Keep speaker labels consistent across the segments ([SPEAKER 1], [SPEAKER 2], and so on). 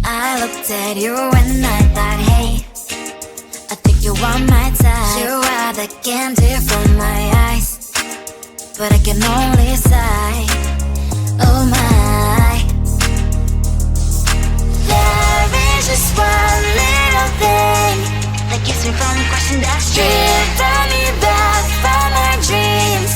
[SPEAKER 1] I looked at you and I thought, hey, I think you are my type. You are the candy from my eyes, but I can only sigh, oh my. There is just one little thing that keeps me from crossing that street. Drive me back from my dreams.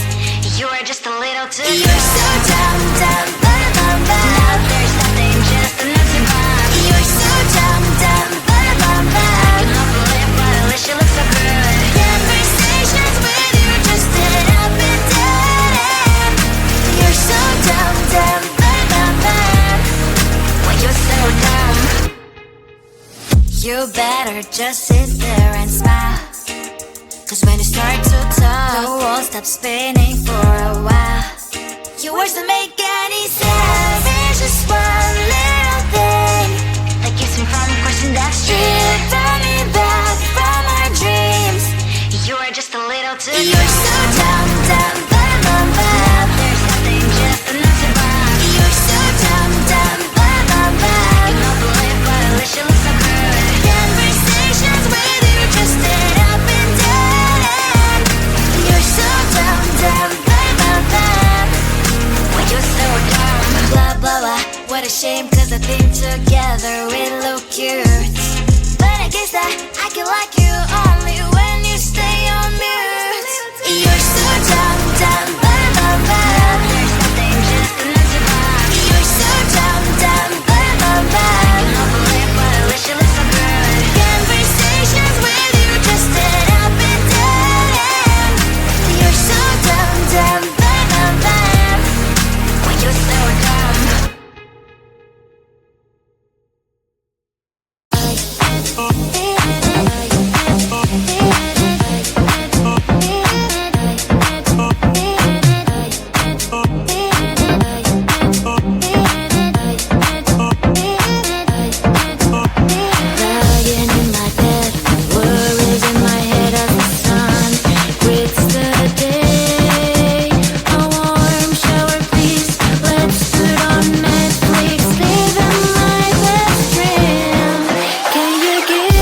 [SPEAKER 1] You are just a little too good. You're so dumb, dumb, ba-da-bum-bum. Now there's nothing, just an empty bomb. You're so dumb, dumb, ba-da-bum-bum. I cannot believe, but at least you look so good. Conversations with you just end up in dead end. You're so dumb, dumb, ba-da-bum-bum. When you're so dumb, you better just sit there and smile. Cause when you start to talk, the world stops spinning for a while. Your words don't make any sense. There's just one little thing that keeps me from crossing that street. Turn me back from our dreams. You are just a little too good. You're so dumb, dumb, ba-da-bum-bum. There's nothing, just an empty bomb. You're so dumb, dumb, ba-da-bum-bum. I cannot believe, but at least you look so good. Conversations with you just end up in dead end. You're so dumb, dumb, ba-da-bum-bum. When you're so dumb, blah, blah, blah. What a shame, cause I think together we look cute. But I guess that I can like you only when you stay on mute. You're so dumb, dumb, ba-da-bum-bum. There's nothing, just an empty bomb. You're so dumb, dumb, ba-da-bum-bum. I cannot believe, but at least you look so good. Conversations with you just end up in dead end. You're so dumb, dumb, ba-da-bum-bum. When you're so dumb. Lying in my bed, worries in my head as the sun greets the day. A warm shower, please. Let's put on Netflix, living my best dream. Can you give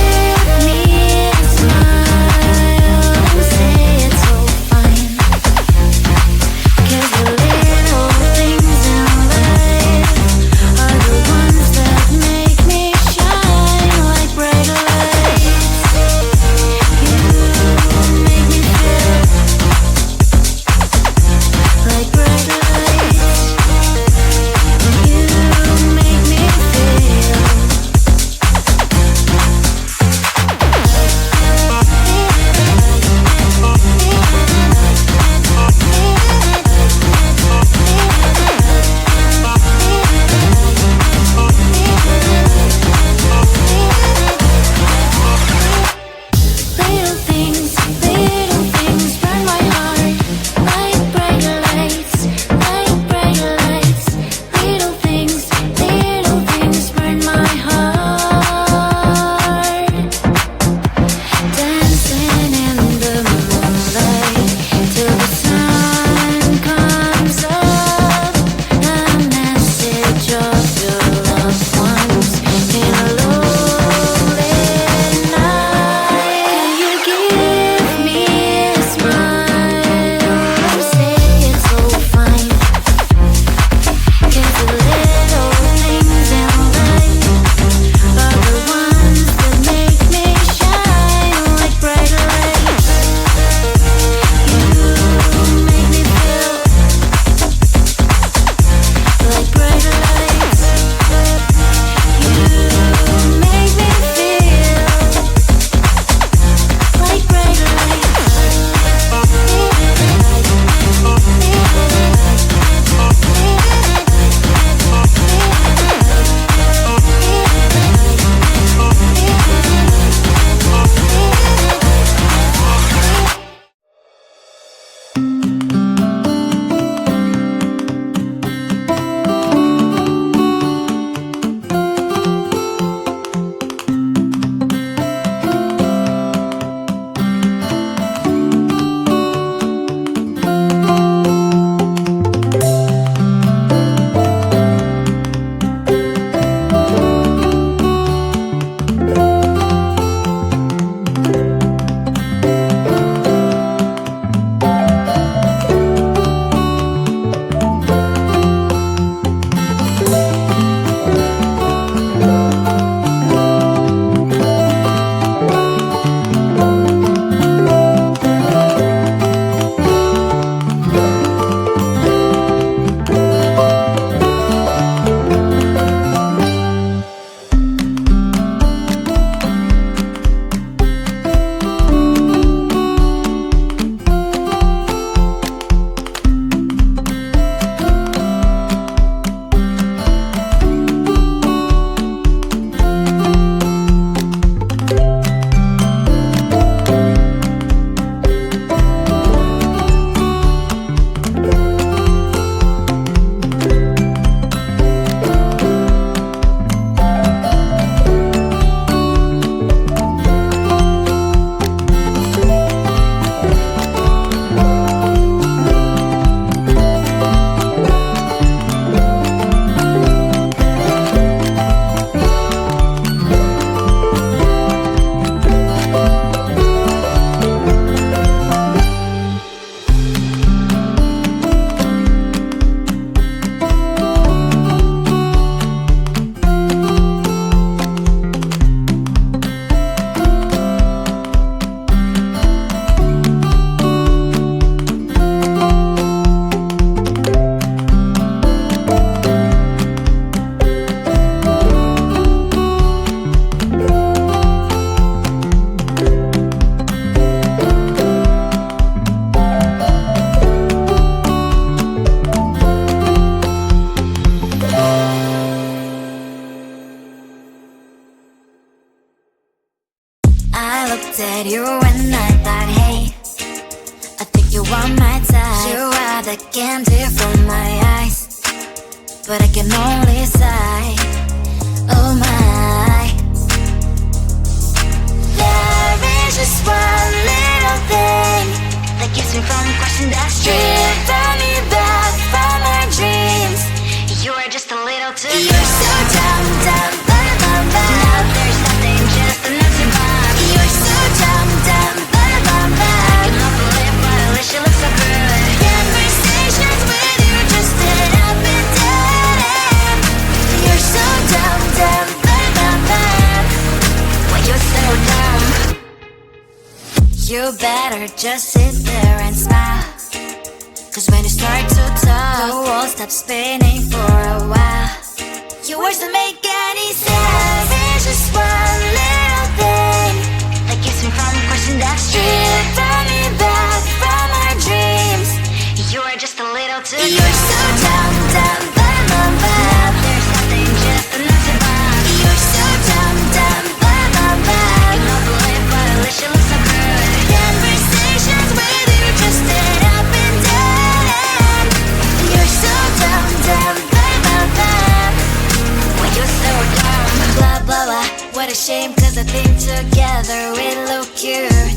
[SPEAKER 1] looked at you and I thought, hey, I think you are my type. You are the candy from my eyes, but I can only sigh, oh my. There is just one little thing that keeps me from crossing that street, driven me back from my dreams. You are just a little too good. You're so dumb, dumb, bum, bum, bum. Now there's nothing, just enough to bomb. You're so dumb, dumb, bum, bum, bum. I cannot believe, but at least you look so good. Conversations with you just end up in dead end. You're so dumb, dumb, bum, bum, bum. Why you so dumb? You better just sit there and smile, 'cause when you start to talk, the world stops spinning for a while. Your words don't make any sense. There's just one little thing that keeps me from crossing that street, drive me back from our dreams. You are just a little too good. You're so dumb, dumb, bum, bum, bum. There's nothing, just enough to bomb. You're so dumb, dumb, bum, bum, bum. I cannot believe, but at least you look so good. Conversations with you just end up in dead end. You're so dumb, dumb, bum, bum, bum. Why you so dumb? Blah, blah, blah. What a shame, 'cause I think together we look cute.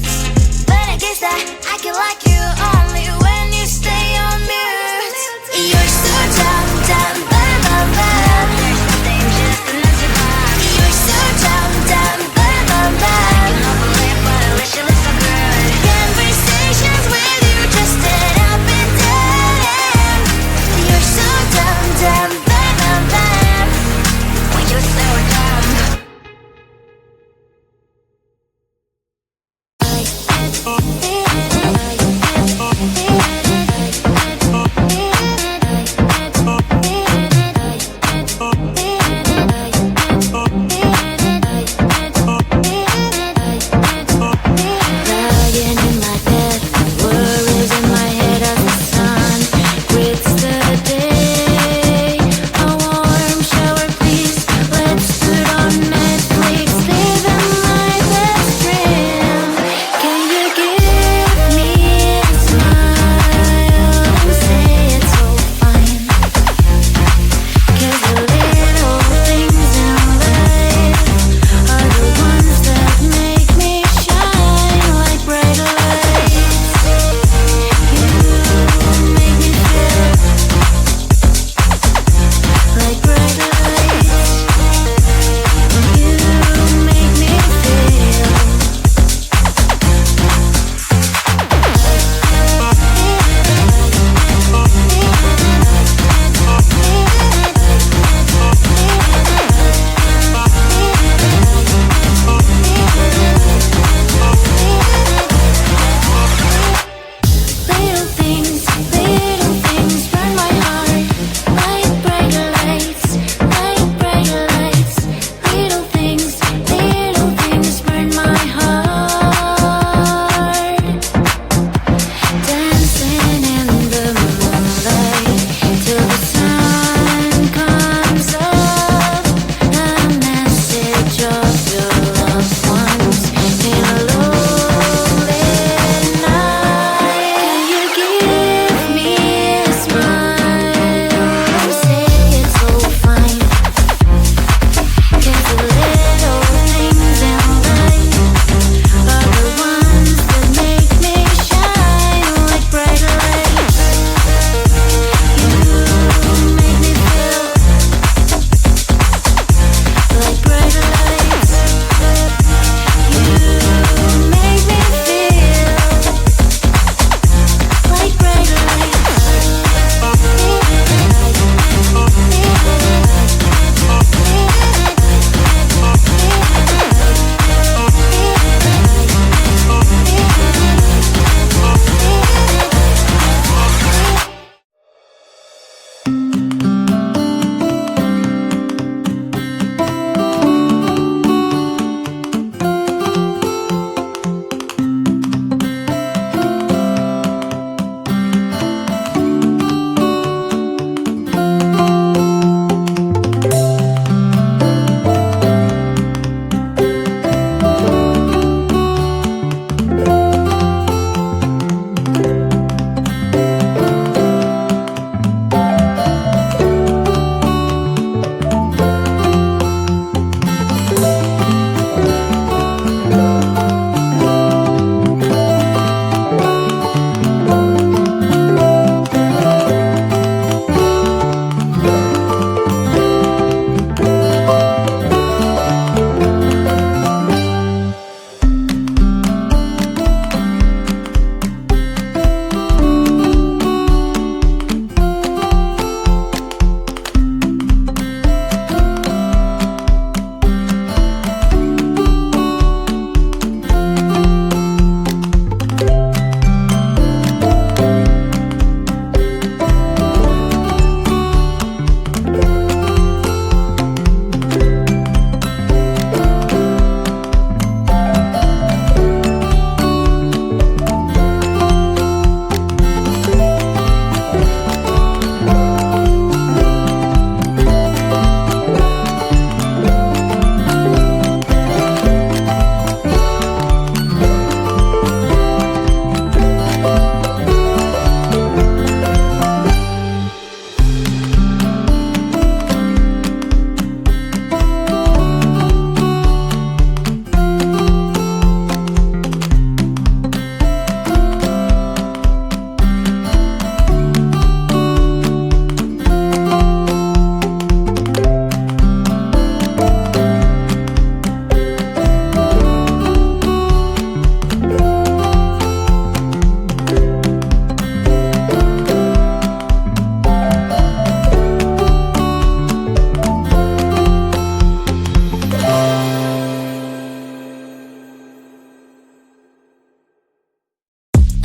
[SPEAKER 1] But I guess that I can like you only when you stay on mute. You're so dumb, dumb, bum, bum, bum. There's nothing, just enough to bomb. You're so dumb, dumb, bum, bum, bum. I cannot believe, but at least you look so good. Conversations with you just end up in dead end. You're so dumb, dumb, bum, bum, bum. Why you so dumb?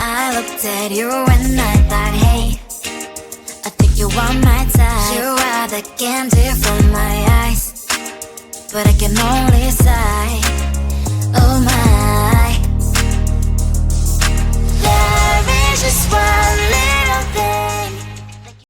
[SPEAKER 1] I looked at you and I thought, hey, I think you are my type. You are the candy from my eyes, but I can only sigh. Oh my.